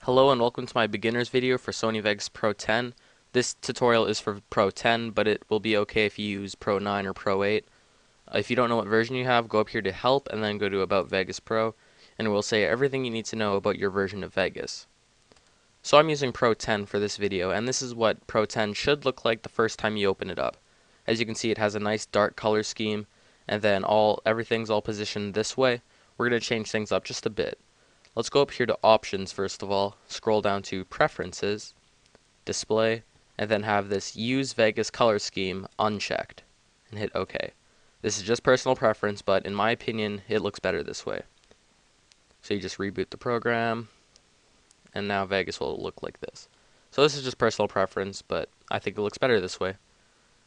Hello and welcome to my beginner's video for Sony Vegas Pro 10. This tutorial is for Pro 10, but it will be okay if you use Pro 9 or Pro 8. If you don't know what version you have, go up here to Help and then go to About Vegas Pro, and it will say everything you need to know about your version of Vegas. So I'm using Pro 10 for this video, and this is what Pro 10 should look like the first time you open it up. As you can see, it has a nice dark color scheme, and then everything's all positioned this way. We're going to change things up just a bit. Let's go up here to Options first of all, scroll down to Preferences, Display, and then have this Use Vegas Color Scheme unchecked, and hit OK. This is just personal preference, but in my opinion, it looks better this way. So you just reboot the program, and now Vegas will look like this. So this is just personal preference, but I think it looks better this way.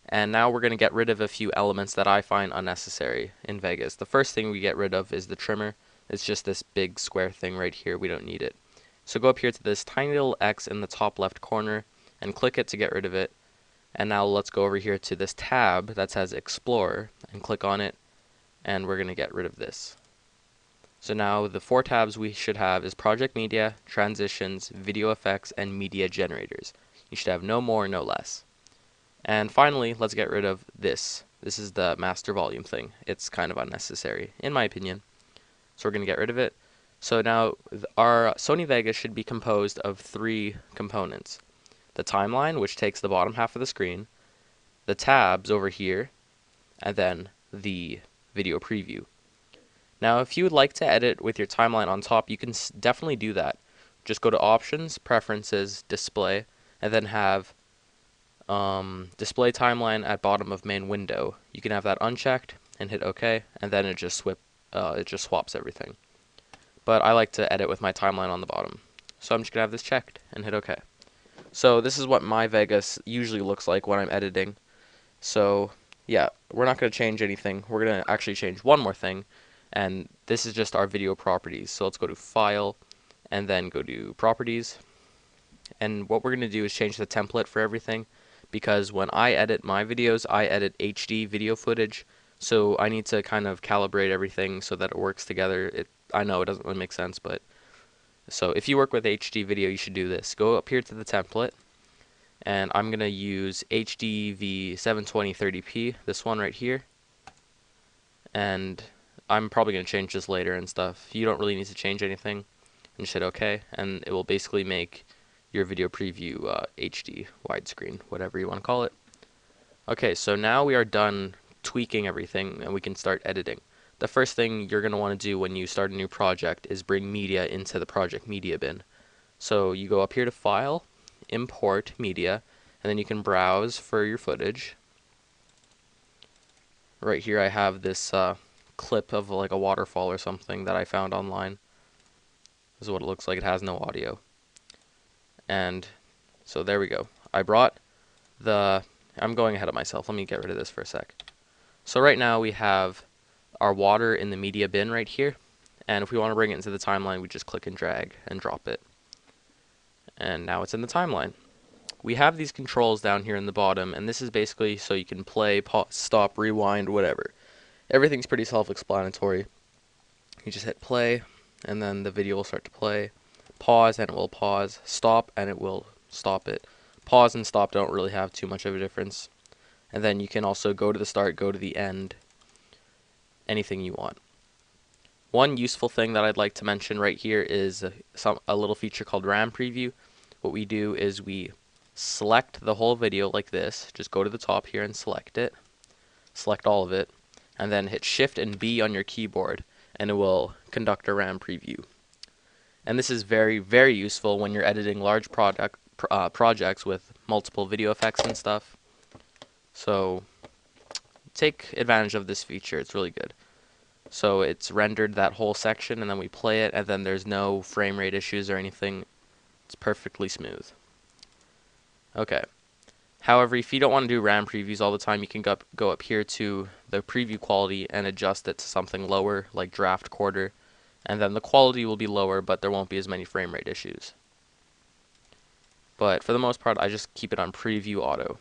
And now we're going to get rid of a few elements that I find unnecessary in Vegas. The first thing we get rid of is the trimmer. It's just this big square thing right here. We don't need it. So go up here to this tiny little X in the top left corner and click it to get rid of it. And now let's go over here to this tab that says Explorer and click on it, and we're going to get rid of this. So now the four tabs we should have is Project Media, Transitions, Video Effects, and Media Generators. You should have no more, no less. And finally, let's get rid of this. This is the master volume thing. It's kind of unnecessary, in my opinion. So we're going to get rid of it. So now our Sony Vegas should be composed of three components. The timeline, which takes the bottom half of the screen, the tabs over here, and then the video preview. Now if you would like to edit with your timeline on top, you can definitely do that. Just go to Options, Preferences, Display, and then have Display Timeline at bottom of main window. You can have that unchecked and hit OK, and then it just swaps everything. But I like to edit with my timeline on the bottom. So I'm just going to have this checked and hit OK. So this is what my Vegas usually looks like when I'm editing. So yeah, we're not going to change anything. We're going to actually change one more thing, and this is just our video properties. So let's go to File and then go to Properties. And what we're going to do is change the template for everything, because when I edit my videos, I edit HD video footage. So I need to kind of calibrate everything so that it works together. I know it doesn't really make sense, but so if you work with HD video, you should do this. Go up here to the template, and I'm going to use HDV 720/30p, this one right here. And I'm probably going to change this later and stuff. You don't really need to change anything. And just hit OK, and it will basically make your video preview HD, widescreen, whatever you want to call it. Okay, so now we are done tweaking everything and we can start editing. The first thing you're going to want to do when you start a new project is bring media into the project media bin. So you go up here to File, Import Media, and then you can browse for your footage. Right here I have this clip of like a waterfall or something that I found online. This is what it looks like. It has no audio. And so there we go. I'm going ahead of myself. Let me get rid of this for a sec. So right now we have our water in the media bin right here, and if we want to bring it into the timeline, we just click and drag and drop it. And now it's in the timeline. We have these controls down here in the bottom, and this is basically so you can play, pause, stop, rewind, whatever. Everything's pretty self-explanatory. You just hit play, and then the video will start to play. Pause, and it will pause. Stop, and it will stop it. Pause and stop don't really have too much of a difference. And then you can also go to the start, go to the end, anything you want. One useful thing that I'd like to mention right here is a little feature called RAM Preview. What we do is we select the whole video like this. Just go to the top here and select it. Select all of it. And then hit Shift and B on your keyboard, and it will conduct a RAM preview. And this is very, very useful when you're editing large projects with multiple video effects and stuff. So take advantage of this feature. It's really good. So it's rendered that whole section, and then we play it, and then there's no frame rate issues or anything. It's perfectly smooth. Okay. However, if you don't want to do RAM previews all the time, you can go up here to the preview quality and adjust it to something lower, like draft quarter, and then the quality will be lower, but there won't be as many frame rate issues. But for the most part, I just keep it on preview auto.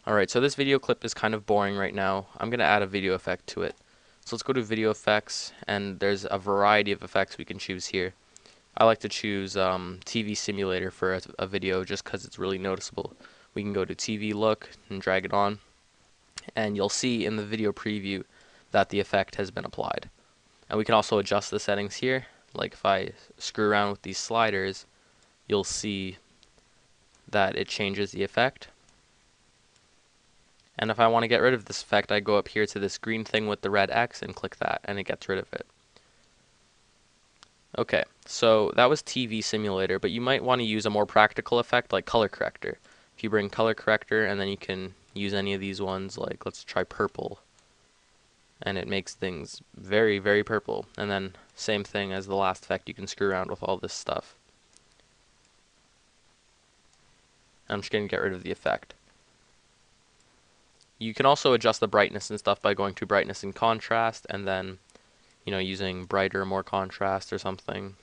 Alright, so this video clip is kind of boring right now. I'm going to add a video effect to it. So let's go to video effects, and there's a variety of effects we can choose here. I like to choose TV simulator for a video just because it's really noticeable. We can go to TV look and drag it on, and you'll see in the video preview that the effect has been applied. And we can also adjust the settings here. Like if I screw around with these sliders, you'll see that it changes the effect. And if I want to get rid of this effect, I go up here to this green thing with the red X and click that, and it gets rid of it. Okay, so that was TV simulator, but you might want to use a more practical effect like color corrector. If you bring color corrector, and then you can use any of these ones, like let's try purple, and it makes things very, very purple. And then same thing as the last effect, you can screw around with all this stuff. I'm just going to get rid of the effect. You can also adjust the brightness and stuff by going to brightness and contrast, and then using brighter, more contrast or something.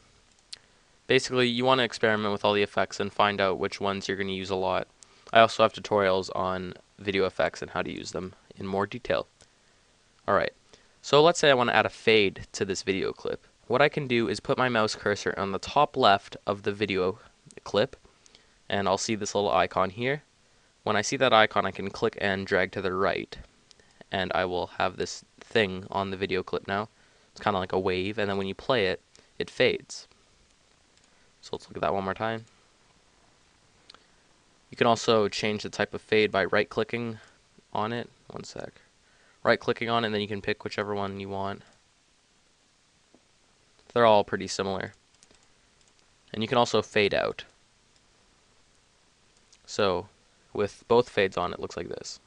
Basically, you want to experiment with all the effects and find out which ones you're going to use a lot. I also have tutorials on video effects and how to use them in more detail. Alright, so let's say I want to add a fade to this video clip. What I can do is put my mouse cursor on the top left of the video clip, and I'll see this little icon here. When I see that icon, I can click and drag to the right, and I will have this thing on the video clip now. It's kind of like a wave, and then when you play it, it fades. So let's look at that one more time. You can also change the type of fade by right-clicking on it. One sec. Right-clicking on it, and then you can pick whichever one you want. They're all pretty similar. And you can also fade out. So with both fades on, it looks like this.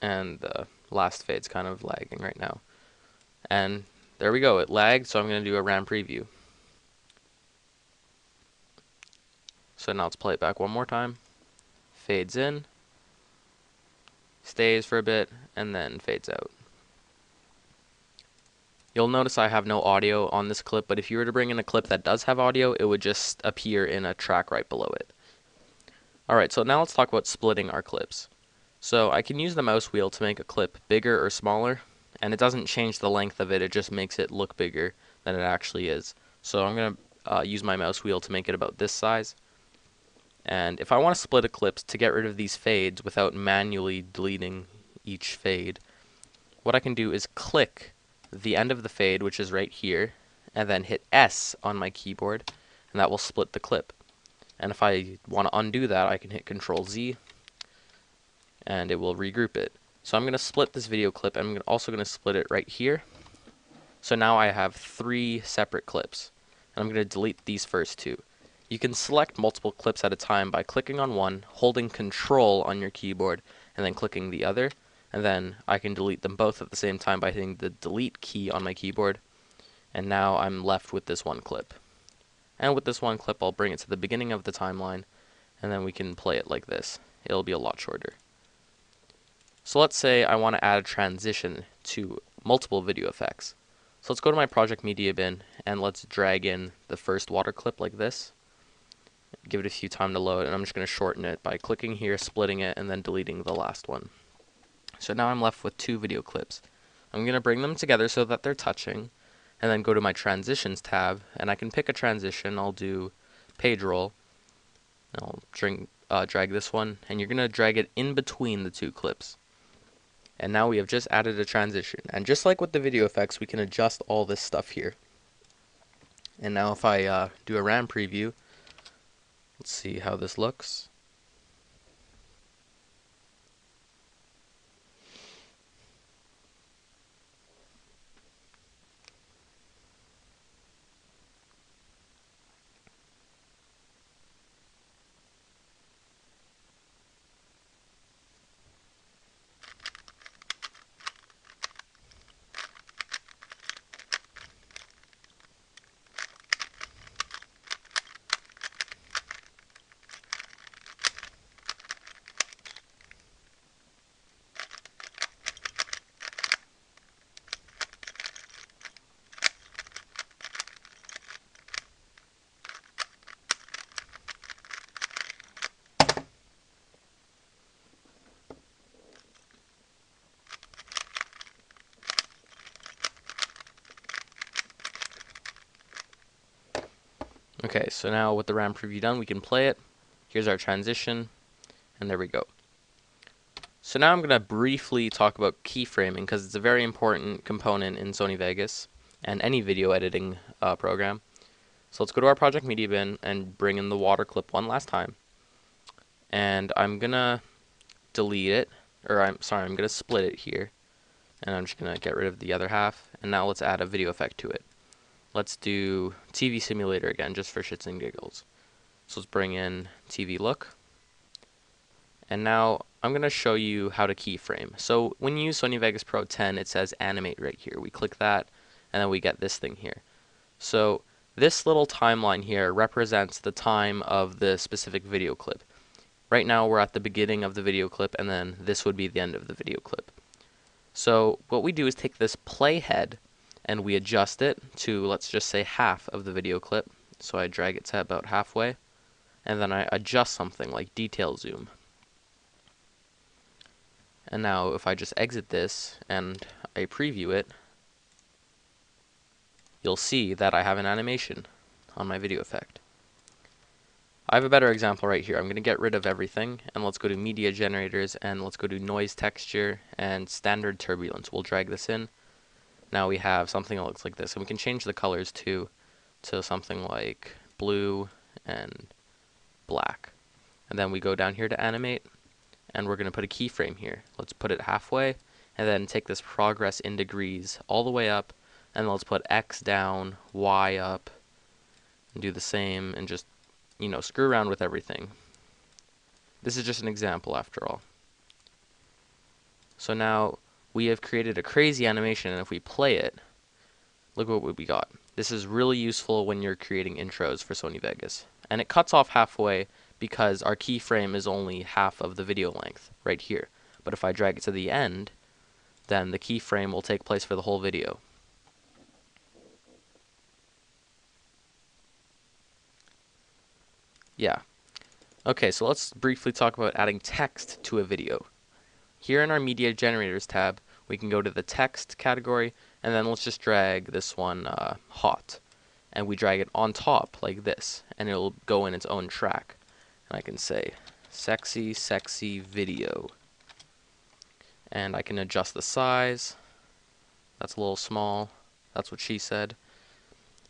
And the last fade's kind of lagging right now. And there we go, it lagged, so I'm going to do a RAM preview. So now let's play it back one more time. Fades in, stays for a bit, and then fades out. You'll notice I have no audio on this clip, but if you were to bring in a clip that does have audio, it would just appear in a track right below it. Alright, so now let's talk about splitting our clips. So I can use the mouse wheel to make a clip bigger or smaller, and it doesn't change the length of it, it just makes it look bigger than it actually is. So I'm going to use my mouse wheel to make it about this size. And if I want to split a clip to get rid of these fades without manually deleting each fade, what I can do is click the end of the fade, which is right here, and then hit S on my keyboard, and that will split the clip. And if I want to undo that, I can hit Control Z, and it will regroup it. So I'm going to split this video clip, and I'm also going to split it right here. So now I have 3 separate clips, and I'm going to delete these first 2. You can select multiple clips at a time by clicking on one, holding Control on your keyboard, and then clicking the other. And then I can delete them both at the same time by hitting the delete key on my keyboard. And now I'm left with this one clip. And with this one clip, I'll bring it to the beginning of the timeline, and then we can play it like this. It'll be a lot shorter. So let's say I want to add a transition to multiple video effects. So let's go to my project media bin, and let's drag in the first water clip like this. Give it a few time to load, and I'm just going to shorten it by clicking here, splitting it, and then deleting the last one. So now I'm left with 2 video clips. I'm going to bring them together so that they're touching, and then go to my transitions tab, and I can pick a transition. I'll do page roll. I'll drag this one, and you're going to drag it in between the 2 clips. And now we have just added a transition. And just like with the video effects, we can adjust all this stuff here. And now if I do a RAM preview, let's see how this looks. Okay, so now with the RAM preview done, we can play it. Here's our transition, and there we go. So now I'm going to briefly talk about keyframing because it's a very important component in Sony Vegas and any video editing program. So let's go to our project media bin and bring in the water clip one last time. And I'm going to delete it, or I'm going to split it here. And I'm just going to get rid of the other half. And now let's add a video effect to it. Let's do TV simulator again, just for shits and giggles. So let's bring in TV look. And now I'm going to show you how to keyframe. So when you use Sony Vegas Pro 10, it says animate right here. We click that, and then we get this thing here. So this little timeline here represents the time of the specific video clip. Right now we're at the beginning of the video clip, and then this would be the end of the video clip. So what we do is take this playhead, and we adjust it to, let's just say, half of the video clip. So I drag it to about halfway, and then I adjust something like detail zoom. And now if I just exit this and I preview it, you'll see that I have an animation on my video effect. I have a better example right here. I'm going to get rid of everything, and let's go to media generators, and let's go to noise texture and standard turbulence. We'll drag this in. Now we have something that looks like this, and we can change the colors to something like blue and black. And then we go down here to animate, and we're going to put a keyframe here. Let's put it halfway, and then take this progress in degrees all the way up, and let's put X down, Y up, and do the same, and just, you know, screw around with everything. This is just an example after all. So now we have created a crazy animation, and if we play it, look what we got. This is really useful when you're creating intros for Sony Vegas. And it cuts off halfway because our keyframe is only half of the video length right here. But if I drag it to the end, then the keyframe will take place for the whole video. Yeah. Okay, so let's briefly talk about adding text to a video. Here in our Media Generators tab, we can go to the text category, and then let's just drag this one hot. And we drag it on top like this, and it'll go in its own track. And I can say, sexy, sexy video. And I can adjust the size. That's a little small. That's what she said.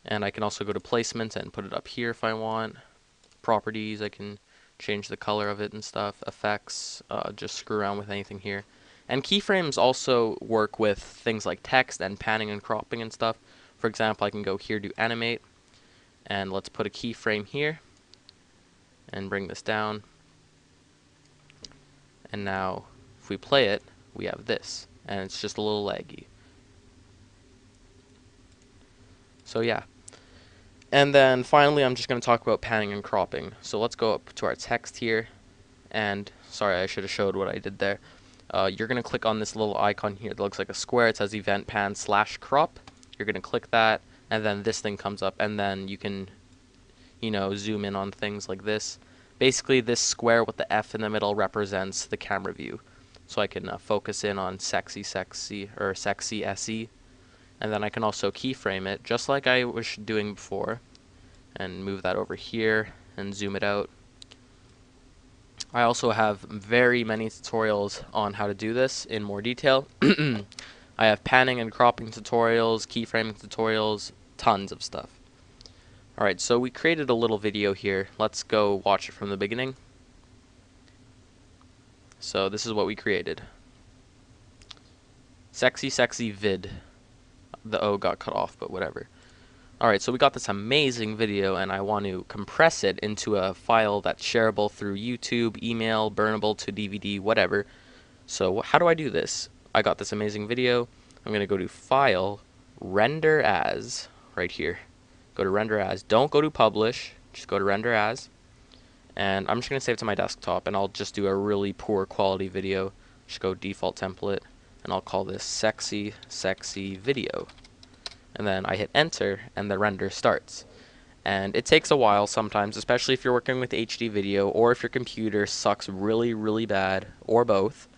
And I can also go to placement and put it up here if I want. Properties, I can change the color of it and stuff. Effects, just screw around with anything here. And keyframes also work with things like text and panning and cropping and stuff. For example, I can go here to animate, and let's put a keyframe here, and bring this down. And now, if we play it, we have this, and it's just a little laggy. So yeah. And then finally, I'm just going to talk about panning and cropping. So let's go up to our text here, and sorry, I should have showed what I did there. You're going to click on this little icon here that looks like a square. It says event pan / crop. You're going to click that, and then this thing comes up, and then you can, you know, zoom in on things like this. Basically, this square with the F in the middle represents the camera view. So I can focus in on sexy SE, and then I can also keyframe it, just like I was doing before, and move that over here, and zoom it out. I also have very many tutorials on how to do this in more detail. I have panning and cropping tutorials, keyframing tutorials, tons of stuff. Alright, so we created a little video here. Let's go watch it from the beginning. So this is what we created. Sexy, sexy vid. The O got cut off, but whatever. Alright, so we got this amazing video, and I want to compress it into a file that's shareable through YouTube, email, burnable to DVD, whatever. So how do I do this? I got this amazing video. I'm going to go to File, Render As, right here. Go to Render As. Don't go to Publish. Just go to Render As. And I'm just going to save it to my desktop, and I'll just do a really poor quality video. Just go Default Template, and I'll call this Sexy, Sexy Video. And then I hit Enter, and the render starts. And it takes a while sometimes, especially if you're working with HD video, or if your computer sucks really, really bad, or both.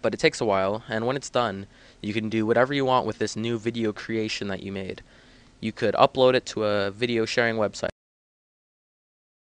But it takes a while, and when it's done, you can do whatever you want with this new video creation that you made. you could upload it to a video sharing website.